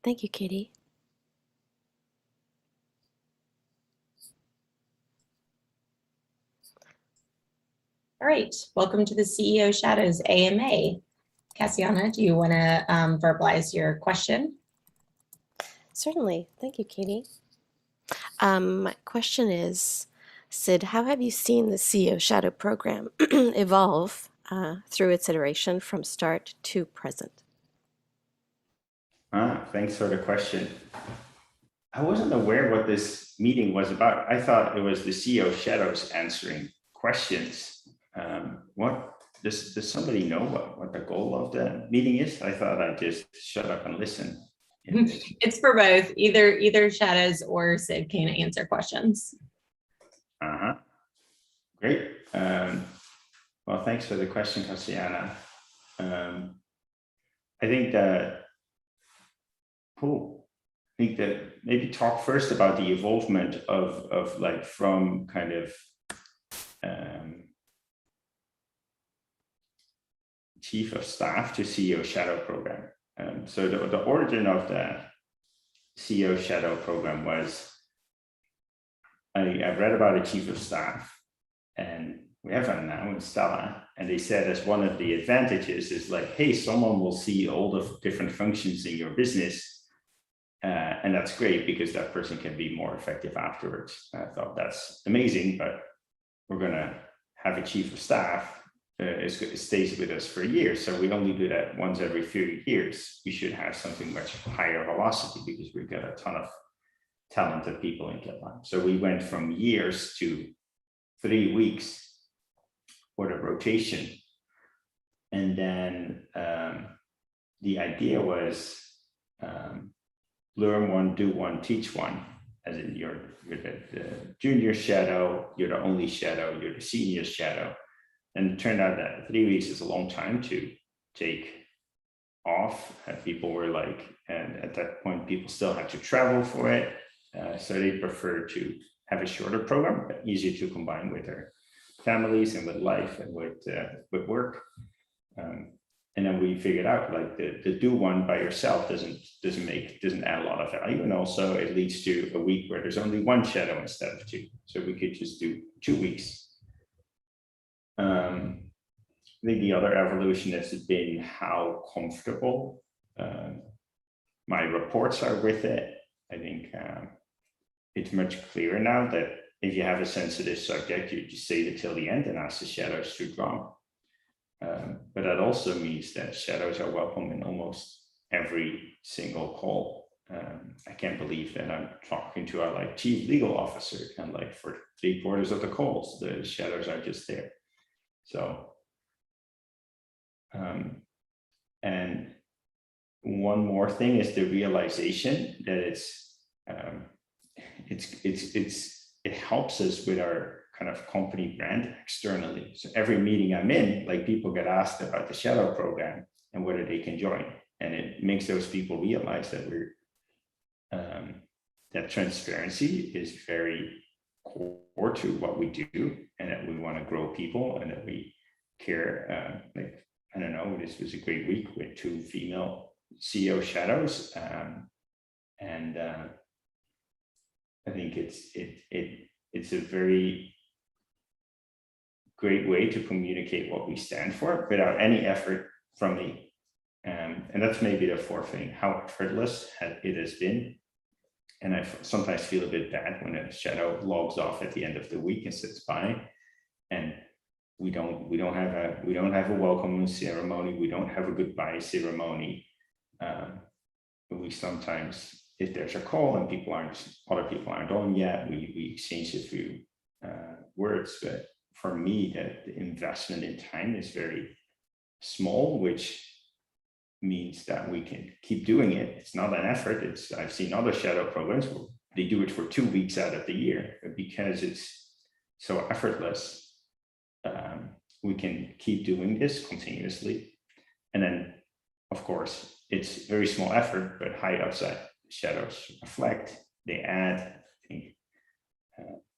Thank you, Katie. All right, welcome to the CEO Shadows AMA. Cassiana, do you want to verbalize your question? Certainly. Thank you, Katie. My question is, Sid, how have you seen the CEO Shadow program evolve through its iteration from start to present? Thanks for the question. I wasn't aware what this meeting was about. I thought it was the CEO Shadows answering questions. What does somebody know what the goal of the meeting is? I thought I'd just shut up and listen. It's for both. Either Shadows or Sid can answer questions. Great. Well, thanks for the question, Cassiana. I think that maybe talk first about the evolvement of like from kind of chief of staff to CEO Shadow program. So the origin of the CEO Shadow program was I read about a chief of staff, and we have one now in Stella, and they said as one of the advantages is like, hey, someone will see all the different functions in your business, and that's great because that person can be more effective afterwards. I thought that's amazing, but we're gonna have a chief of staff it stays with us for a year, so we only do that once every few years. We should have something much higher velocity because we've got a ton of talented people in GitLab. So we went from years to 3 weeks for the rotation, and then the idea was learn one, do one, teach one. As in you're the junior shadow, you're the only shadow, you're the senior shadow. And it turned out that 3 weeks is a long time to take off. People were like, and at that point, people still had to travel for it. So they prefer to have a shorter program, but easier to combine with their families and with life and with work. And then we figured out like the do one by yourself doesn't add a lot of value. And also it leads to a week where there's only one shadow instead of 2. So we could just do 2 weeks. I think the other evolution has been how comfortable my reports are with it. I think it's much clearer now that if you have a sensitive subject, you just save it till the end and ask the shadows to draw. But that also means that shadows are welcome in almost every single call. I can't believe that I'm talking to our like chief legal officer, and like for 3/4 of the calls, the shadows are just there. So, and one more thing is the realization that it helps us with our kind of company brand externally. So every meeting I'm in, like people get asked about the shadow program and whether they can join, and it makes those people realize that that transparency is very core to what we do, and that we want to grow people, and that we care. Like, I don't know, this was a great week with 2 female CEO shadows, and I think it's a very great way to communicate what we stand for without any effort from me. And that's maybe the fourth thing, how effortless it has been. And I sometimes feel a bit bad when a shadow logs off at the end of the week and sits by, and we don't have a welcome ceremony, we don't have a goodbye ceremony. But we sometimes, if there's a call and other people aren't on yet, we exchange a few words. But for me, the investment in time is very small, which means that we can keep doing it. It's not an effort. I've seen other shadow programs where they do it for 2 weeks out of the year, but because it's so effortless, we can keep doing this continuously. And then, of course, it's very small effort, but high upside. Shadows reflect, they add. I think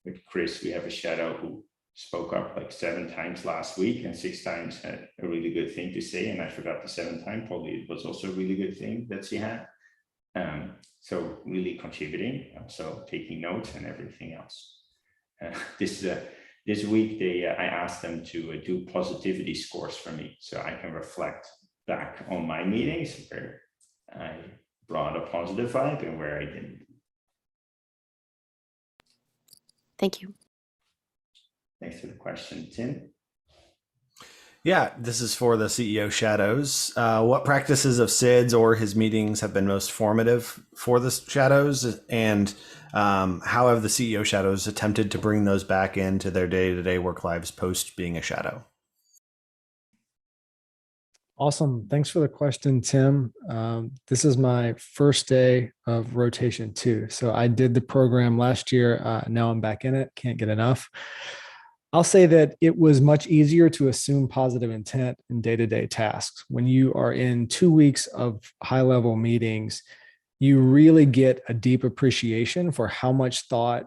with Chris, we have a shadow who spoke up like 7 times last week, and 6 times had a really good thing to say. And I forgot the 7th time, probably it was also a really good thing that she had. So really contributing, so taking notes and everything else. This week, I asked them to do positivity scores for me, so I can reflect back on my meetings where I brought a positive vibe and where I didn't. Thank you. Thanks for the question, Tim. Yeah, this is for the CEO Shadows. What practices of Sid's or his meetings have been most formative for the Shadows? And how have the CEO Shadows attempted to bring those back into their day-to-day work lives post being a shadow? Awesome. Thanks for the question, Tim. This is my first day of rotation too. So I did the program last year. Now I'm back in it. Can't get enough. I'll say that it was much easier to assume positive intent in day-to-day tasks. When you are in 2 weeks of high-level meetings, you really get a deep appreciation for how much thought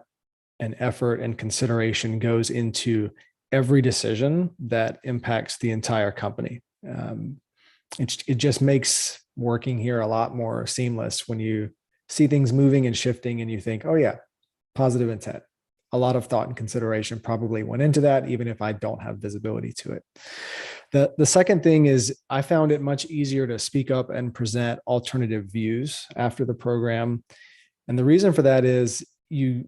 and effort and consideration goes into every decision that impacts the entire company. It just makes working here a lot more seamless when you see things moving and shifting and you think, oh yeah, positive intent. A lot of thought and consideration probably went into that, even if I don't have visibility to it. The second thing is I found it much easier to speak up and present alternative views after the program. And the reason for that is you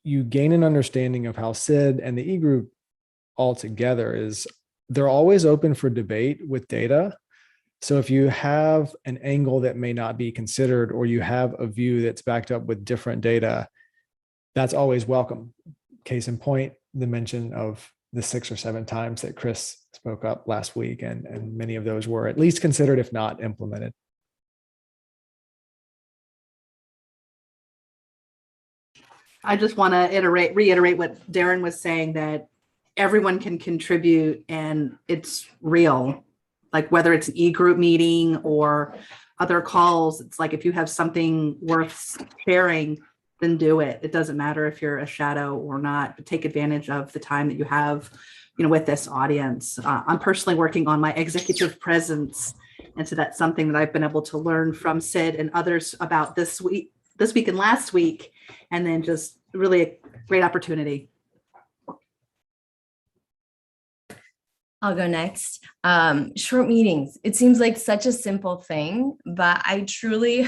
gain an understanding of how Sid and the e-group altogether is they're always open for debate with data. So if you have an angle that may not be considered, or you have a view that's backed up with different data, that's always welcome. Case in point, the mention of the 6 or 7 times that Chris spoke up last week, and many of those were at least considered, if not implemented. I just want to reiterate what Darren was saying, that everyone can contribute and it's real. Like whether it's an e-group meeting or other calls, it's like if you have something worth sharing, then do it. It doesn't matter if you're a shadow or not, but take advantage of the time that you have, with this audience. I'm personally working on my executive presence. And so that's something that I've been able to learn from Sid and others about this week and last week, and then just really a great opportunity. I'll go next. Short meetings. It seems like such a simple thing, but I truly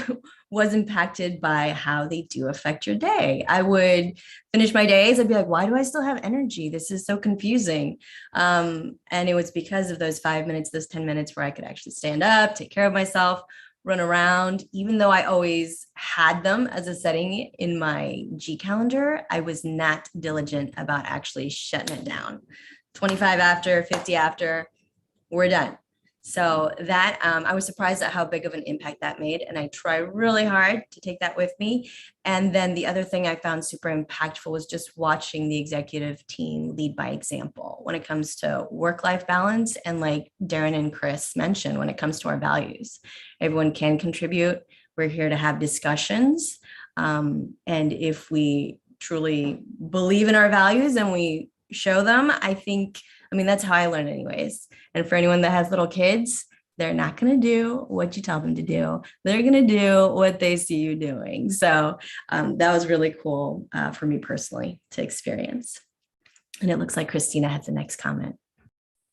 was impacted by how they do affect your day. I would finish my days. I'd be like, why do I still have energy? This is so confusing. And it was because of those 5 minutes, those 10 minutes where I could actually stand up, take care of myself, run around. Even though I always had them as a setting in my G calendar, I was not diligent about actually shutting it down. 25 after, 50 after, we're done. So that I was surprised at how big of an impact that made. And I try really hard to take that with me. And then the other thing I found super impactful was just watching the executive team lead by example when it comes to work-life balance. And like Darren and Chris mentioned, when it comes to our values, everyone can contribute. We're here to have discussions. And if we truly believe in our values and we show them, that's how I learned anyways. And for anyone that has little kids, they're not going to do what you tell them to do. They're going to do what they see you doing. So that was really cool for me personally to experience. And it looks like Christina has the next comment.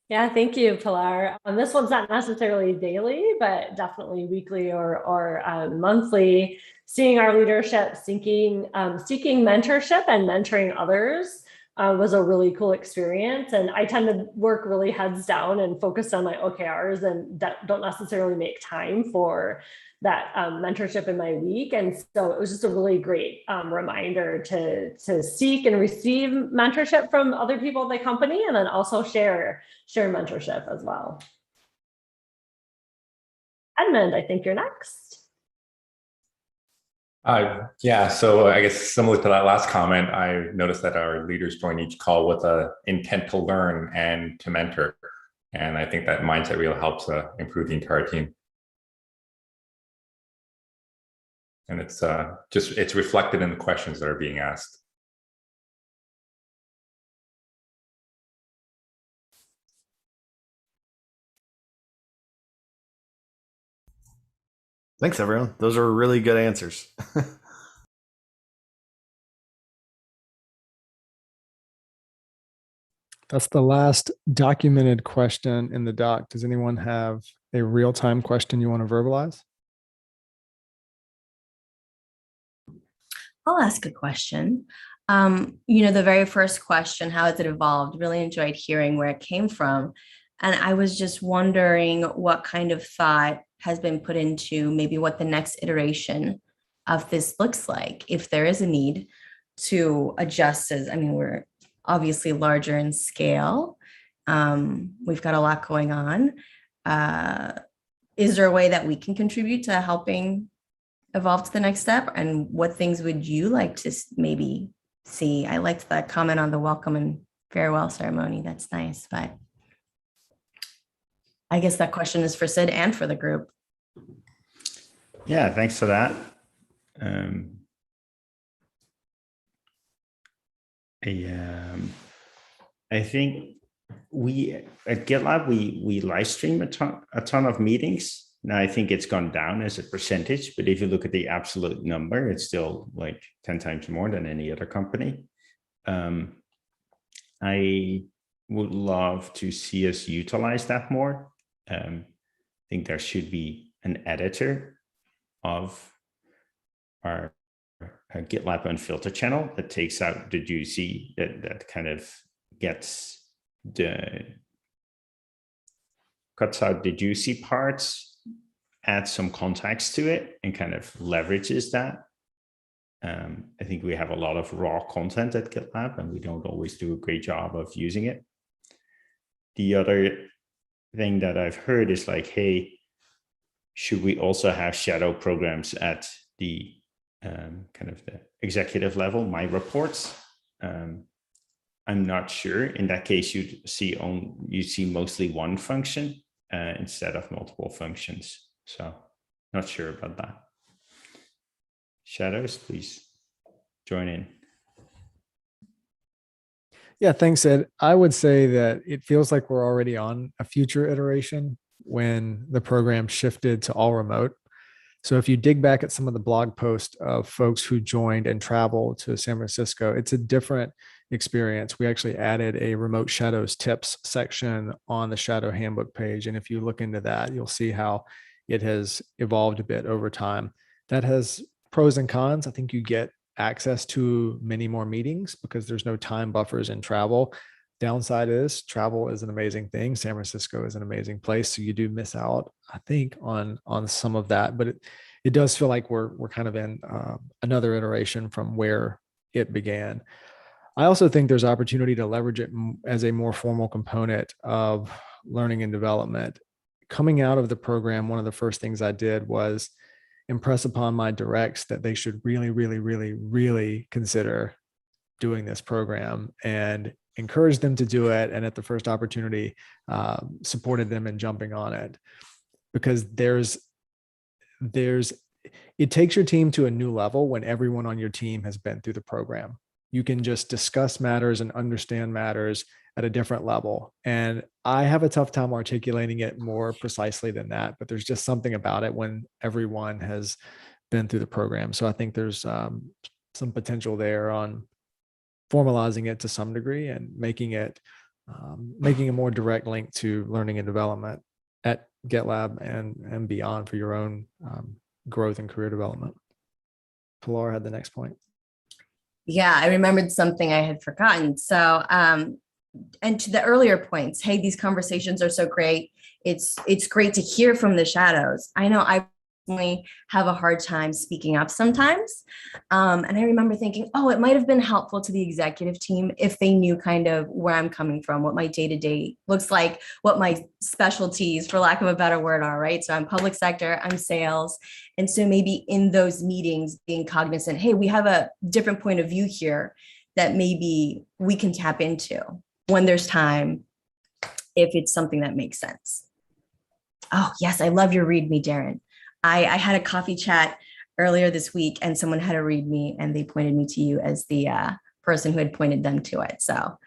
Yeah, thank you, Pilar. This one's not necessarily daily, but definitely weekly or monthly. Seeing our leadership seeking mentorship and mentoring others was a really cool experience. And I tend to work really heads down and focus on my OKRs and that don't necessarily make time for that mentorship in my week. And so it was just a really great reminder to seek and receive mentorship from other people in the company, and then also share mentorship as well. Edmund, I think you're next. Yeah, so I guess similar to that last comment, I noticed that our leaders join each call with an intent to learn and to mentor. And I think that mindset really helps improve the entire team. And it's reflected in the questions that are being asked. Thanks, everyone. Those are really good answers. That's the last documented question in the doc. Does anyone have a real-time question you want to verbalize? I'll ask a question. The very first question, how has it evolved? Really enjoyed hearing where it came from. And I was just wondering what kind of thought has been put into maybe what the next iteration of this looks like, if there is a need to adjust we're obviously larger in scale. We've got a lot going on. Is there a way that we can contribute to helping evolve to the next step? And what things would you like to maybe see? I liked that comment on the welcome and farewell ceremony. That's nice, but I guess that question is for Sid and for the group. Yeah, thanks for that. I think we at GitLab, we live stream a ton of meetings. Now I think it's gone down as a percentage, but if you look at the absolute number, it's still like 10 times more than any other company. I would love to see us utilize that more. I think there should be an editor of our GitLab Unfiltered channel that takes out the juicy, that kind of cuts out the juicy parts, adds some context to it, and kind of leverages that. I think we have a lot of raw content at GitLab, and we don't always do a great job of using it. The other thing that I've heard is like, hey, should we also have shadow programs at the kind of the executive level, my reports? I'm not sure. In that case, you'd see mostly one function instead of multiple functions. So not sure about that. Shadows, please join in. Yeah, thanks, Ed. I would say that it feels like we're already on a future iteration when the program shifted to all remote. So if you dig back at some of the blog posts of folks who joined and traveled to San Francisco, it's a different experience. We actually added a remote shadows tips section on the shadow handbook page. And if you look into that, you'll see how it has evolved a bit over time. That has pros and cons. I think you get access to many more meetings because there's no time buffers in travel. Downside is travel is an amazing thing. San Francisco is an amazing place. So you do miss out, I think, on some of that, but it does feel like we're kind of in another iteration from where it began. I also think there's opportunity to leverage it as a more formal component of learning and development. Coming out of the program, one of the first things I did was impress upon my directs that they should really, really, really, really consider doing this program and encouraged them to do it. And at the first opportunity, supported them in jumping on it, because it takes your team to a new level when everyone on your team has been through the program. You can just discuss matters and understand matters at a different level. And I have a tough time articulating it more precisely than that, but there's just something about it when everyone has been through the program. So I think there's some potential there on formalizing it to some degree and making a more direct link to learning and development at GitLab and beyond for your own growth and career development. Pilar had the next point. Yeah, I remembered something I had forgotten. So, and to the earlier points, hey, these conversations are so great. It's great to hear from the shadows. I know I personally have a hard time speaking up sometimes. And I remember thinking, oh, it might have been helpful to the executive team if they knew kind of where I'm coming from, what my day-to-day looks like, what my specialties, for lack of a better word, are, right? So I'm public sector, I'm sales. And so maybe in those meetings, being cognizant, hey, we have a different point of view here that maybe we can tap into when there's time, if it's something that makes sense. Oh, yes, I love your read me, Darren. I had a coffee chat earlier this week and someone had a read me and they pointed me to you as the person who had pointed them to it. So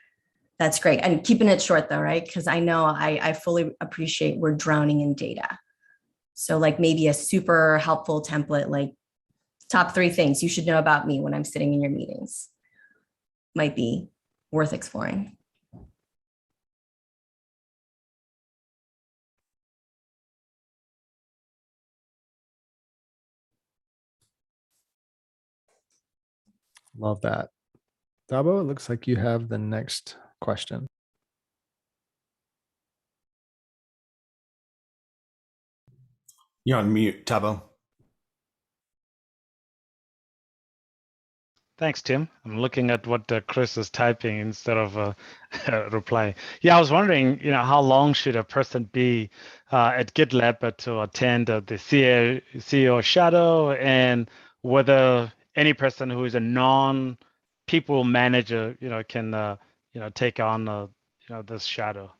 that's great. And keeping it short though, right? Because I know I fully appreciate we're drowning in data. So like maybe a super helpful template, like top 3 things you should know about me when I'm sitting in your meetings might be worth exploring. Love that. Dabo, it looks like you have the next question. You're on mute, Tabo. Thanks, Tim. I'm looking at what Chris is typing instead of replying. Yeah, I was wondering, how long should a person be at GitLab to attend the CEO shadow, and whether any person who is a non-people manager, can, take on, this shadow.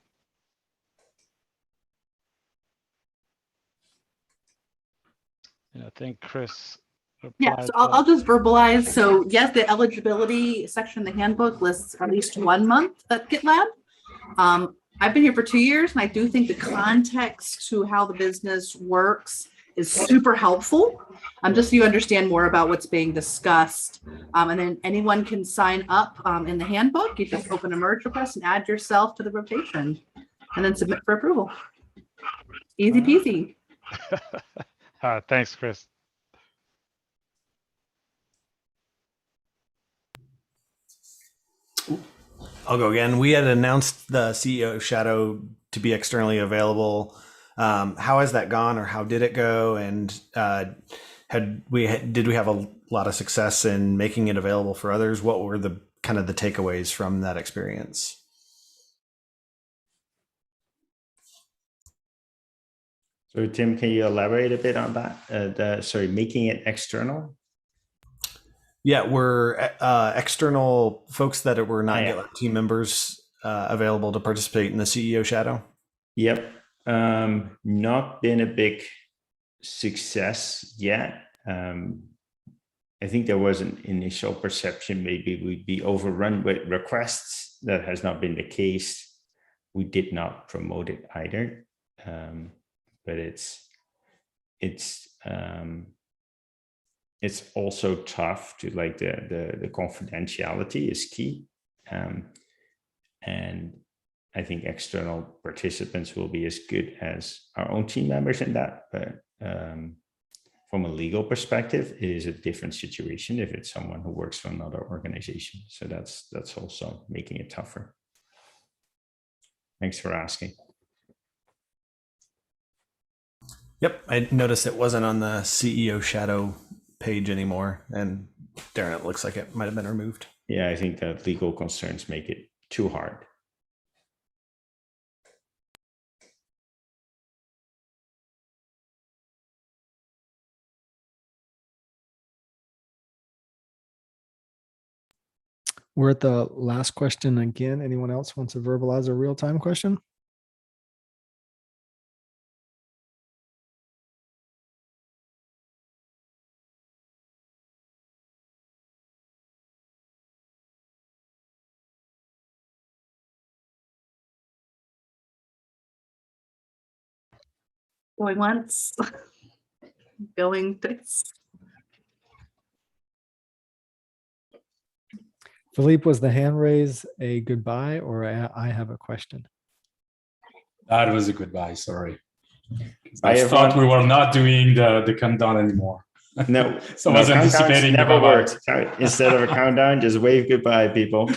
I think Chris Yeah, replied. so I'll just verbalize. So yes, the eligibility section in the handbook lists at least 1 month at GitLab. I've been here for 2 years, and I do think the context to how the business works is super helpful. Just so you understand more about what's being discussed. And then anyone can sign up in the handbook. You just open a merge request and add yourself to the rotation, and then submit for approval. Easy peasy. Thanks, Chris. I'll go again. We had announced the CEO shadow to be externally available. How has that gone, or how did it go? And did we have a lot of success in making it available for others? What were the kind of the takeaways from that experience? So Tim, can you elaborate a bit on that? Making it external? Yeah, we're external folks that were not GitLab team members available to participate in the CEO shadow. Yep. Not been a big success yet. I think there was an initial perception maybe we'd be overrun with requests. That has not been the case. We did not promote it either. But it's also tough to, like, the confidentiality is key. And I think external participants will be as good as our own team members in that. But from a legal perspective, it is a different situation if it's someone who works for another organization. So that's also making it tougher. Thanks for asking. Yep, I noticed it wasn't on the CEO shadow page anymore, and Darren, it looks like it might have been removed. Yeah, I think that legal concerns make it too hard. We're at the last question again. Anyone else wants to verbalize a real-time question? Going once, going twice. Philippe, was the hand raise a goodbye or I have a question? That was a goodbye, sorry. I thought we were not doing the countdown anymore. No, so I was anticipating never works. Instead of a countdown, just wave goodbye, people.